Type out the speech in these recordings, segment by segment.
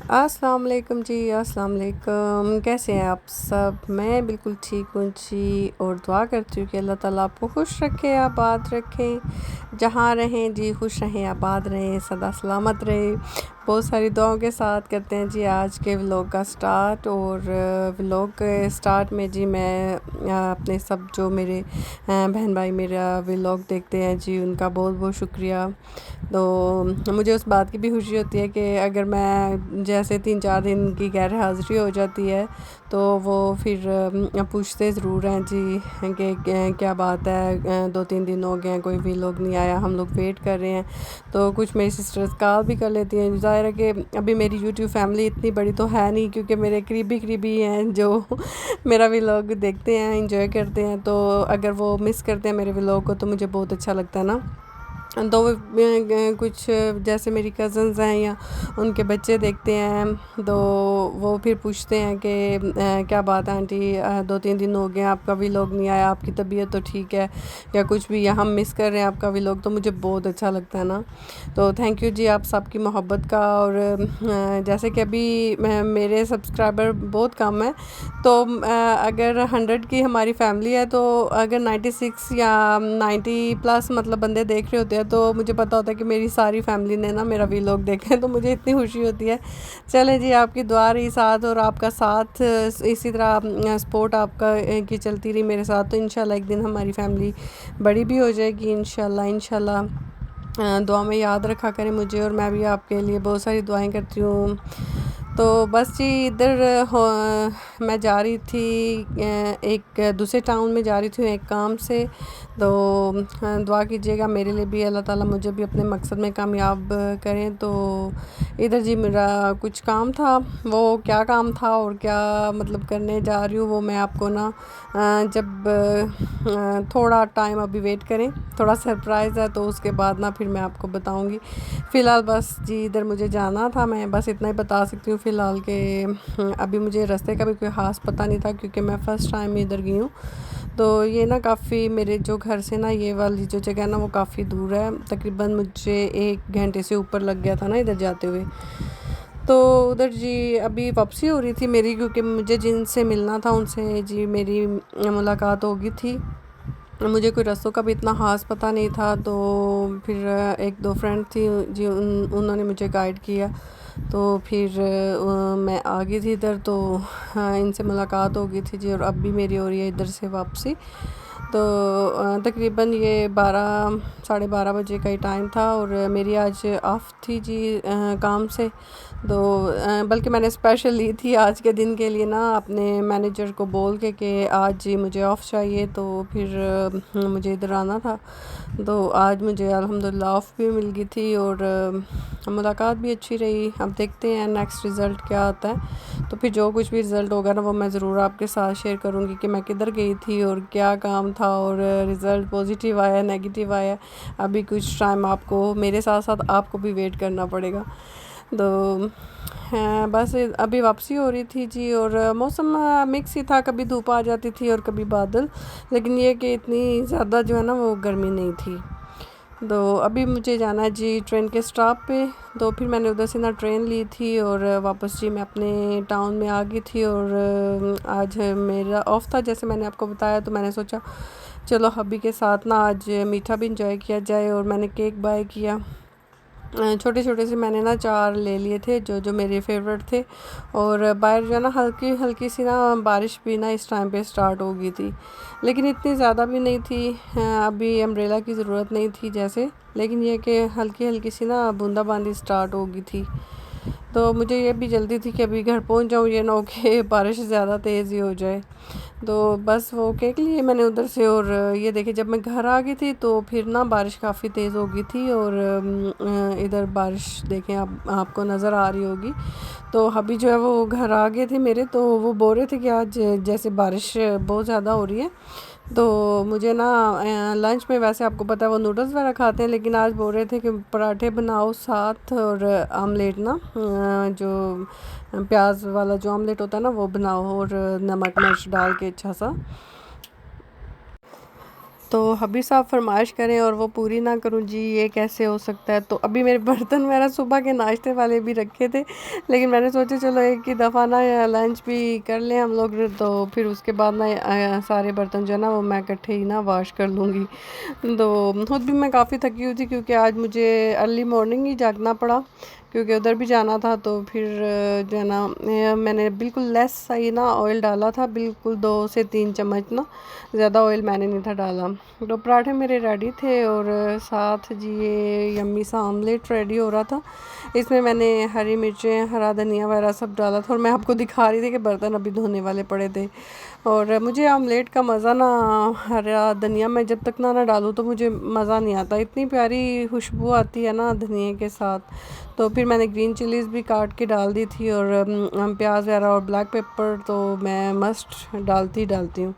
अस्सलाम वालेकुम जी। अस्सलाम वालेकुम। कैसे हैं आप सब? मैं बिल्कुल ठीक हूँ जी, और दुआ करती हूँ कि अल्लाह ताला आपको खुश रखे, आबाद रखें। जहाँ रहें जी खुश रहें, आबाद रहें, सदा सलामत रहें। बहुत सारी दुआओं के साथ करते हैं जी आज के व्लॉग का स्टार्ट। और व्लॉग के स्टार्ट में जी मैं अपने सब जो मेरे बहन भाई मेरा व्लॉग देखते हैं जी, उनका बहुत बहुत शुक्रिया। तो मुझे उस बात की भी खुशी होती है कि अगर मैं जैसे 3-4 दिन की गैर हाज़िरी हो जाती है तो वो फिर पूछते ज़रूर हैं जी कि क्या बात है, 2-3 दिन हो गए हैं कोई भी लोग नहीं आया, हम लोग वेट कर रहे हैं। तो कुछ मेरी सिस्टर्स कॉल भी कर लेती हैं। ज़ाहिर है कि अभी मेरी यूट्यूब फैमिली इतनी बड़ी तो है नहीं, क्योंकि मेरे करीबी हैं जो मेरा व्लॉग देखते हैं, इंजॉय करते हैं। तो अगर वो मिस करते हैं मेरे व्लॉग को तो मुझे बहुत अच्छा लगता है ना। तो कुछ जैसे मेरी कज़न्स हैं या उनके बच्चे देखते हैं तो वो फिर पूछते हैं कि क्या बात है आंटी, 2-3 दिन हो गए आपका व्लॉग नहीं आया, आपकी तबीयत तो ठीक है या कुछ भी, या हम मिस कर रहे हैं आपका व्लॉग। तो मुझे बहुत अच्छा लगता है ना। तो थैंक यू जी आप सबकी मोहब्बत का। और जैसे कि अभी मेरे सब्सक्राइबर बहुत कम है, तो अगर 100 की हमारी फैमिली है तो अगर 96 या 90 प्लस मतलब बंदे देख रहे होते हैं तो मुझे पता होता है कि मेरी सारी फैमिली ने ना मेरा व्लॉग देखा है। तो मुझे इतनी खुशी होती है। चलें जी, आपकी दुआ रही साथ और आपका साथ इसी तरह सपोर्ट आपका की चलती रही मेरे साथ, तो इंशाल्लाह एक दिन हमारी फैमिली बड़ी भी हो जाएगी इंशाल्लाह। दुआ में याद रखा करें मुझे, और मैं भी आपके लिए बहुत सारी दुआएं करती हूँ। तो बस जी इधर मैं जा रही थी एक दूसरे टाउन में जा रही थी एक काम से। तो दुआ कीजिएगा मेरे लिए भी, अल्लाह ताला मुझे भी अपने मकसद में कामयाब करें। तो इधर जी मेरा कुछ काम था, वो क्या काम था और क्या मतलब करने जा रही हूँ वो मैं आपको ना जब थोड़ा टाइम अभी वेट करें, थोड़ा सरप्राइज़ है तो उसके बाद ना फिर मैं आपको बताऊँगी। फ़िलहाल बस जी इधर मुझे जाना था, मैं बस इतना ही बता सकती हूँ फ़िलहाल के अभी मुझे रास्ते का भी कोई ख़ास पता नहीं था, क्योंकि मैं फ़र्स्ट टाइम इधर गई हूँ। तो ये ना काफ़ी मेरे जो घर से ना ये वाली जो जगह है ना वो काफ़ी दूर है, तकरीबन मुझे 1 घंटे से ऊपर लग गया था ना इधर जाते हुए। तो उधर जी अभी वापसी हो रही थी मेरी, क्योंकि मुझे जिनसे मिलना था उनसे जी मेरी मुलाकात हो गई थी। मुझे कोई रास्तों का भी इतना ख़ास पता नहीं था। तो फिर 1-2 फ्रेंड थी जी, उन्होंने मुझे गाइड किया। तो फिर मैं आ गई थी इधर। तो हाँ, इनसे मुलाकात हो गई थी जी, और अब भी मेरी हो रही है इधर से वापसी। तो तकरीबन ये 12 साढ़े 12 बजे का ही टाइम था, और मेरी आज ऑफ़ थी जी काम से। तो बल्कि मैंने स्पेशल ली थी आज के दिन के लिए ना, अपने मैनेजर को बोल के कि आज जी मुझे ऑफ़ चाहिए। तो फिर मुझे इधर आना था। तो आज मुझे अल्हम्दुलिल्लाह ऑफ़ भी मिल गई थी, और मुलाकात भी अच्छी रही। अब देखते हैं नेक्स्ट रिज़ल्ट क्या आता है। तो फिर जो कुछ भी रिज़ल्ट होगा ना वो मैं ज़रूर आपके साथ शेयर करूँगी कि मैं किधर गई थी और क्या काम था, और रिज़ल्ट पॉजिटिव आया नेगेटिव आया। अभी कुछ टाइम आपको मेरे साथ साथ आपको भी वेट करना पड़ेगा। तो हाँ, बस अभी वापसी हो रही थी जी, और मौसम मिक्स ही था, कभी धूप आ जाती थी और कभी बादल, लेकिन ये कि इतनी ज़्यादा जो है ना वो गर्मी नहीं थी। तो अभी मुझे जाना है जी ट्रेन के स्टॉप पे। तो फिर मैंने उधर से ना ट्रेन ली थी, और वापस जी मैं अपने टाउन में आ गई थी। और आज मेरा ऑफ था जैसे मैंने आपको बताया, तो मैंने सोचा चलो हब्बी के साथ ना आज मीठा भी इंजॉय किया जाए, और मैंने केक बाय किया। छोटे छोटे से मैंने ना 4 ले लिए थे जो जो मेरे फेवरेट थे। और बाहर जो है ना हल्की हल्की सी ना बारिश भी ना इस टाइम पे स्टार्ट हो गई थी, लेकिन इतनी ज़्यादा भी नहीं थी। अभी अम्ब्रेला की ज़रूरत नहीं थी जैसे, लेकिन ये कि हल्की हल्की सी ना बूंदाबांदी स्टार्ट हो गई थी। तो मुझे ये भी जल्दी थी कि अभी घर पहुंच जाऊँ, ये ना हो कि बारिश ज़्यादा तेज़ ही हो जाए। तो बस वो केक लिए मैंने उधर से, और ये देखिए जब मैं घर आ गई थी तो फिर ना बारिश काफ़ी तेज़ हो गई थी। और इधर बारिश देखें आपको नज़र आ रही होगी। तो अभी जो है वो घर आ गए थे मेरे, तो वो बोल रहे थे कि आज जैसे बारिश बहुत ज़्यादा हो रही है। तो मुझे ना लंच में वैसे आपको पता है वो नूडल्स वगैरह खाते हैं, लेकिन आज बोल रहे थे कि पराठे बनाओ साथ, और आमलेट ना जो प्याज वाला जो आमलेट होता है ना वो बनाओ, और नमक मिर्च डाल के अच्छा सा। तो हबी साहब फरमाइश करें और वो पूरी ना करूं जी, ये कैसे हो सकता है। तो अभी मेरे बर्तन मेरा सुबह के नाश्ते वाले भी रखे थे, लेकिन मैंने सोचा चलो एक ही दफ़ा ना लंच भी कर लें हम लोग, तो फिर उसके बाद ना सारे बर्तन जो है ना वो मैं इकट्ठे ही ना वॉश कर लूँगी। तो खुद भी मैं काफ़ी थकी हुई थी क्योंकि आज मुझे अर्ली मॉर्निंग ही जागना पड़ा, क्योंकि उधर भी जाना था। तो फिर जो है ना मैंने बिल्कुल लेस सही ना ऑयल डाला था, बिल्कुल 2 से 3 चम्मच ना, ज़्यादा ऑयल मैंने नहीं था डाला। तो पराठे मेरे रेडी थे और साथ जी ये यम्मी सा ऑमलेट रेडी हो रहा था। इसमें मैंने हरी मिर्चें, हरा धनिया वगैरह सब डाला था और मैं आपको दिखा रही थी कि बर्तन अभी धोने वाले पड़े थे। और मुझे ऑमलेट का मज़ा ना, हरा धनिया मैं जब तक ना डालूँ तो मुझे मज़ा नहीं आता, इतनी प्यारी खुशबू आती है ना धनिए के साथ। तो फिर मैंने ग्रीन चिलीज़ भी काट के डाल दी थी और प्याज वगैरह और ब्लैक पेपर तो मैं मस्ट डालती हूँ।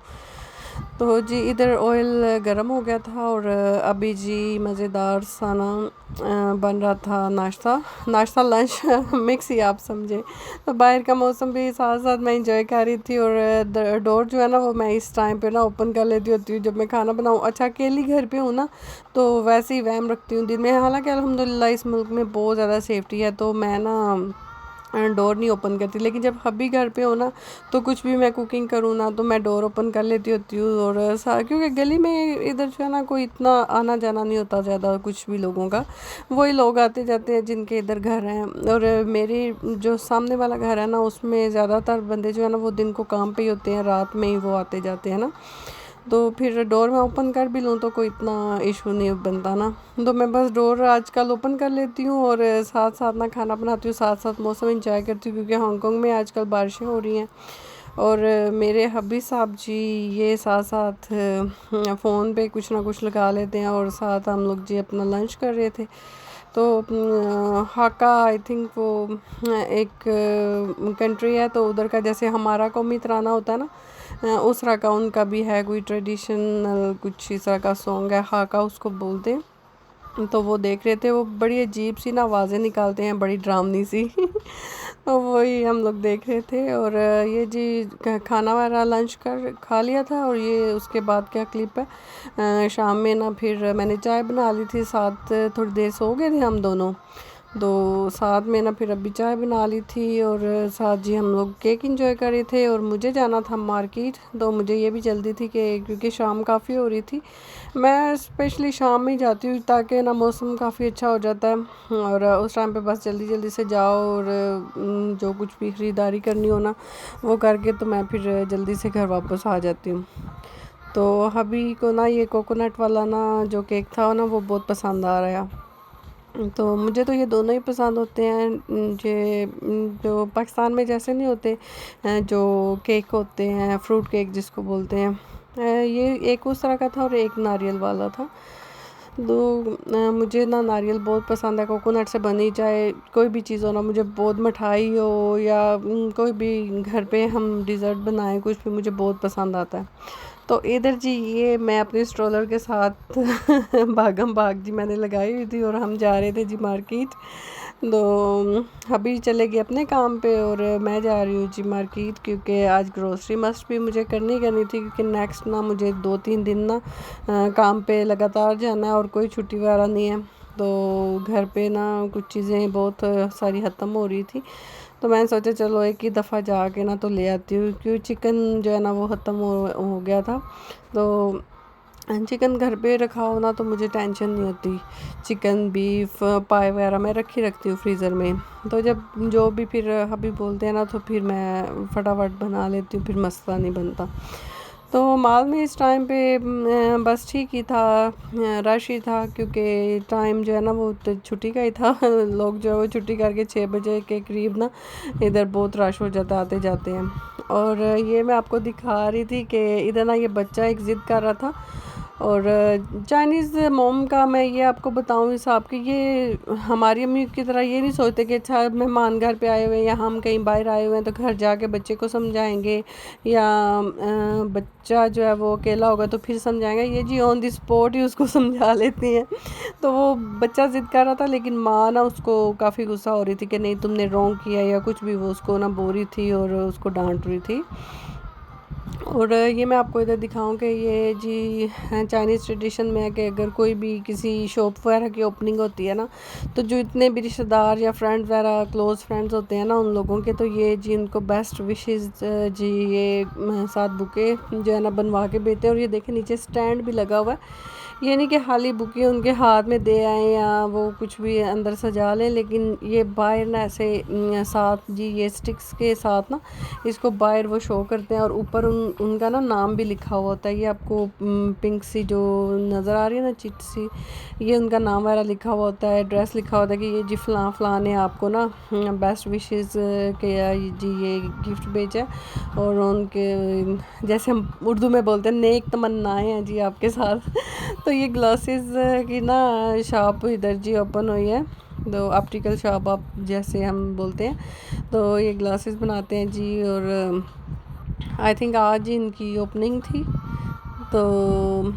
तो जी इधर ऑयल गरम हो गया था और अभी जी मज़ेदार सा ना बन रहा था नाश्ता लंच मिक्स ही आप समझे। तो बाहर का मौसम भी साथ साथ मैं इंजॉय कर रही थी और डोर जो है ना वो मैं इस टाइम पे ना ओपन कर लेती होती हूँ जब मैं खाना बनाऊँ। अच्छा अकेली घर पे हूँ ना, तो वैसे ही वहम रखती हूँ दिन में, हालांकि अल्हम्दुलिल्लाह इस मुल्क में बहुत ज़्यादा सेफ्टी है तो मैं ना डोर नहीं ओपन करती। लेकिन जब हब्बी घर पे हो ना, तो कुछ भी मैं कुकिंग करूँ ना तो मैं डोर ओपन कर लेती होती हूँ। और क्योंकि गली में इधर जो है ना कोई इतना आना जाना नहीं होता ज़्यादा कुछ भी लोगों का, वही लोग आते जाते हैं जिनके इधर घर हैं। और मेरी जो सामने वाला घर है ना उसमें ज़्यादातर बंदे जो है ना वो दिन को काम पे ही होते हैं, रात में ही वो आते जाते हैं ना। तो फिर डोर मैं ओपन कर भी लूँ तो कोई इतना इशू नहीं बनता ना। तो मैं बस डोर आजकल ओपन कर लेती हूँ और साथ साथ ना खाना बनाती हूँ, साथ साथ मौसम इंजॉय करती हूँ, क्योंकि हांगकांग में आजकल बारिशें हो रही हैं। और मेरे हब्बी साहब जी ये साथ साथ फ़ोन पे कुछ ना कुछ लगा लेते हैं और साथ हम लोग जी अपना लंच कर रहे थे। तो हाका आई थिंक वो एक कंट्री है, तो उधर का जैसे हमारा कौमी तराना होता है ना, उस तरह का उनका भी है कोई ट्रेडिशनल कुछ इस तरह का सॉन्ग है, हाका उसको बोलते हैं। तो वो देख रहे थे, वो बड़ी अजीब सी ना आवाज़ें निकालते हैं, बड़ी डरावनी सी तो वही हम लोग देख रहे थे। और ये जी खाना वाना लंच कर खा लिया था और ये उसके बाद क्या क्लिप है, शाम में ना फिर मैंने चाय बना ली थी, साथ थोड़ी देर सो गए थे हम दोनों। तो साथ में ना फिर अभी चाय बना ली थी और साथ जी हम लोग केक एंजॉय कर रहे थे। और मुझे जाना था मार्केट, तो मुझे ये भी जल्दी थी कि क्योंकि शाम काफ़ी हो रही थी, मैं स्पेशली शाम में ही जाती हूँ ताकि ना मौसम काफ़ी अच्छा हो जाता है और उस टाइम पे बस जल्दी जल्दी से जाओ और जो कुछ भी ख़रीदारी करनी हो ना वो करके तो मैं फिर जल्दी से घर वापस आ जाती हूँ। तो हबी को ना ये कोकोनट वाला ना जो केक था ना वो बहुत पसंद आ रहा है। तो मुझे तो ये दोनों ही पसंद होते हैं। जो पाकिस्तान में जैसे नहीं होते जो केक होते हैं, फ्रूट केक जिसको बोलते हैं, ये एक उस तरह का था और एक नारियल वाला था। तो मुझे ना नारियल बहुत पसंद है, कोकोनट से बनी चाहे कोई भी चीज़ हो ना, मुझे बहुत मिठाई हो या कोई भी घर पे हम डिज़र्ट बनाएं कुछ भी, मुझे बहुत पसंद आता है। तो इधर जी ये मैं अपने स्ट्रोलर के साथ भागम भाग जी मैंने लगाई हुई थी और हम जा रहे थे जी मार्केट। तो अभी चले गए अपने काम पे और मैं जा रही हूँ जी मार्केट, क्योंकि आज ग्रोसरी मस्ट भी मुझे करनी थी, क्योंकि नेक्स्ट ना मुझे 2-3 दिन ना काम पे लगातार जाना है और कोई छुट्टी वगैरह नहीं है। तो घर पे ना कुछ चीज़ें बहुत सारी ख़त्म हो रही थी, तो मैंने सोचा चलो एक ही दफ़ा जाके ना तो ले आती हूँ, क्योंकि चिकन जो है ना वो ख़त्म हो गया था। तो चिकन घर पे रखा हो ना तो मुझे टेंशन नहीं होती, चिकन बीफ पाए वगैरह मैं रखती हूँ फ्रीज़र में। तो जब जो भी फिर अभी बोलते हैं ना तो फिर मैं फटाफट बना लेती हूँ, फिर मसला नहीं बनता। तो मॉल में इस टाइम पे बस ठीक ही था, रश ही था, क्योंकि टाइम जो है ना वो तो छुट्टी का ही था लोग जो है वो छुट्टी करके 6 बजे के करीब ना इधर बहुत रश हो जाता, आते जाते हैं। और ये मैं आपको दिखा रही थी कि इधर ना ये बच्चा एक ज़िद कर रहा था। और चाइनीज़ मोम का मैं ये आपको बताऊँ हिसाब कि ये हमारी अम्मी की तरह ये नहीं सोचते कि अच्छा मेहमान घर पे आए हुए हैं या हम कहीं बाहर आए हुए हैं तो घर जाके बच्चे को समझाएंगे या बच्चा जो है वो अकेला होगा तो फिर समझाएंगे। ये जी ऑन दी स्पॉट ही उसको समझा लेती हैं। तो वो बच्चा ज़िद कर रहा था, लेकिन माँ ना उसको काफ़ी गुस्सा हो रही थी कि नहीं तुमने रॉन्ग किया या कुछ भी, वो उसको ना बोल रही थी और उसको डांट रही थी। और ये मैं आपको इधर दिखाऊं कि ये जी चाइनीज़ ट्रेडिशन में है कि अगर कोई भी किसी शॉप वगैरह की ओपनिंग होती है ना, तो जो इतने भी रिश्तेदार या फ्रेंड वगैरह क्लोज़ फ्रेंड्स होते हैं ना उन लोगों के, तो ये जी उनको बेस्ट विशेस जी ये 7 बुके जो है ना बनवा के भेजते हैं। और ये देखें नीचे स्टैंड भी लगा हुआ है, ये नहीं कि खाली बुके उनके हाथ में दे आए या वो कुछ भी अंदर सजा लें, लेकिन ये बाहर ना ऐसे साथ जी ये स्टिक्स के साथ ना इसको बाहर वो शो करते हैं। और ऊपर उनका ना नाम भी लिखा हुआ होता है। ये आपको पिंक सी जो नज़र आ रही है ना चिट सी, ये उनका नाम वगैरह लिखा हुआ होता है, एड्रेस लिखा होता है कि ये जी फ़लाँ ने आपको ना बेस्ट विशेस के जी ये गिफ्ट भेजा है। और उनके जैसे हम उर्दू में बोलते हैं नेक तमन्नाएं हैं जी आपके साथ। तो ये ग्लासेस की ना शॉप इधर जी ओपन हुई है, तो ऑप्टिकल शॉप आप जैसे हम बोलते हैं। तो ये ग्लासेस बनाते हैं जी, और आई थिंक आज ही इनकी ओपनिंग थी। तो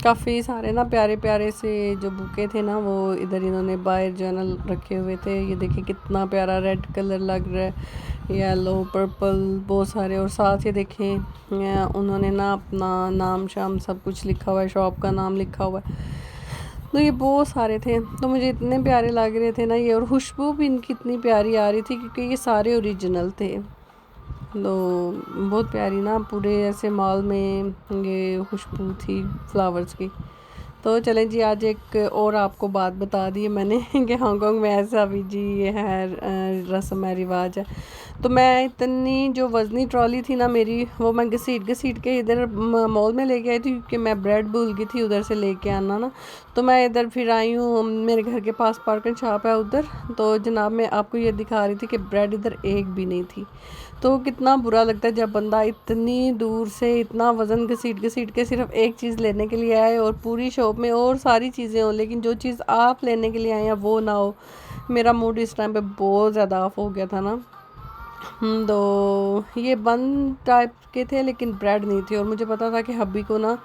काफ़ी सारे ना प्यारे प्यारे से जो बुके थे ना वो इधर इन्होंने बाहर जो है ना रखे हुए थे। ये देखिए कितना प्यारा रेड कलर लग रहा है, येलो पर्पल बहुत सारे। और साथ ही देखें उन्होंने ना अपना नाम शाम सब कुछ लिखा हुआ है, शॉप का नाम लिखा हुआ है। तो ये बहुत सारे थे, तो मुझे इतने प्यारे लग रहे थे ना ये, और खुशबू भी इनकी इतनी प्यारी आ रही थी क्योंकि ये सारे ओरिजिनल थे। तो बहुत प्यारी ना पूरे ऐसे मॉल में ये खुशबू थी फ्लावर्स की। तो चलें जी, आज एक और आपको बात बता दी है मैंने कि हांगकांग में ऐसा भी जी ये है रस्म है, रिवाज है। तो मैं इतनी जो वज़नी ट्रॉली थी ना मेरी, वो मैं घसीट के इधर मॉल में लेके आई थी क्योंकि मैं ब्रेड भूल गई थी उधर से लेके आना ना। तो मैं इधर फिर आई हूँ, मेरे घर के पास पार्कन शॉप है उधर। तो जनाब मैं आपको ये दिखा रही थी कि ब्रेड इधर एक भी नहीं थी। तो कितना बुरा लगता है जब बंदा इतनी दूर से इतना वज़न घसीट के सिर्फ एक चीज़ लेने के लिए आए और पूरी शॉप में और सारी चीज़ें हो, लेकिन जो चीज़ आप लेने के लिए आए हैं वो ना हो। मेरा मूड इस टाइम पे बहुत ज़्यादा ऑफ हो गया था ना। तो ये बन टाइप के थे लेकिन ब्रेड नहीं थी, और मुझे पता था कि हब्बी को ना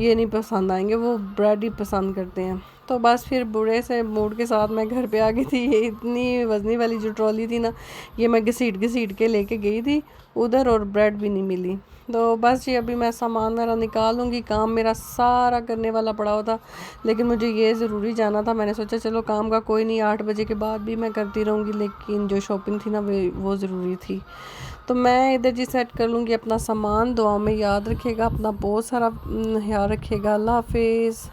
ये नहीं पसंद आएंगे, वो ब्रेड ही पसंद करते हैं। तो बस फिर बुरे से मूड के साथ मैं घर पे आ गई थी। ये इतनी वज़नी वाली जो ट्रॉली थी ना, ये मैं घसीट के लेके गई थी उधर, और ब्रेड भी नहीं मिली। तो बस ये अभी मैं सामान मेरा निकालूंगी, काम मेरा सारा करने वाला पड़ा हुआ था, लेकिन मुझे ये ज़रूरी जाना था। मैंने सोचा चलो काम का कोई नहीं, 8 बजे के बाद भी मैं करती रहूँगी, लेकिन जो शॉपिंग थी ना वो ज़रूरी थी। तो मैं इधर जी सेट कर लूँगी अपना सामान। दुआ में याद रखिएगा, अपना बहुत सारा ख्याल रखिएगा। अल्लाह हाफिज़।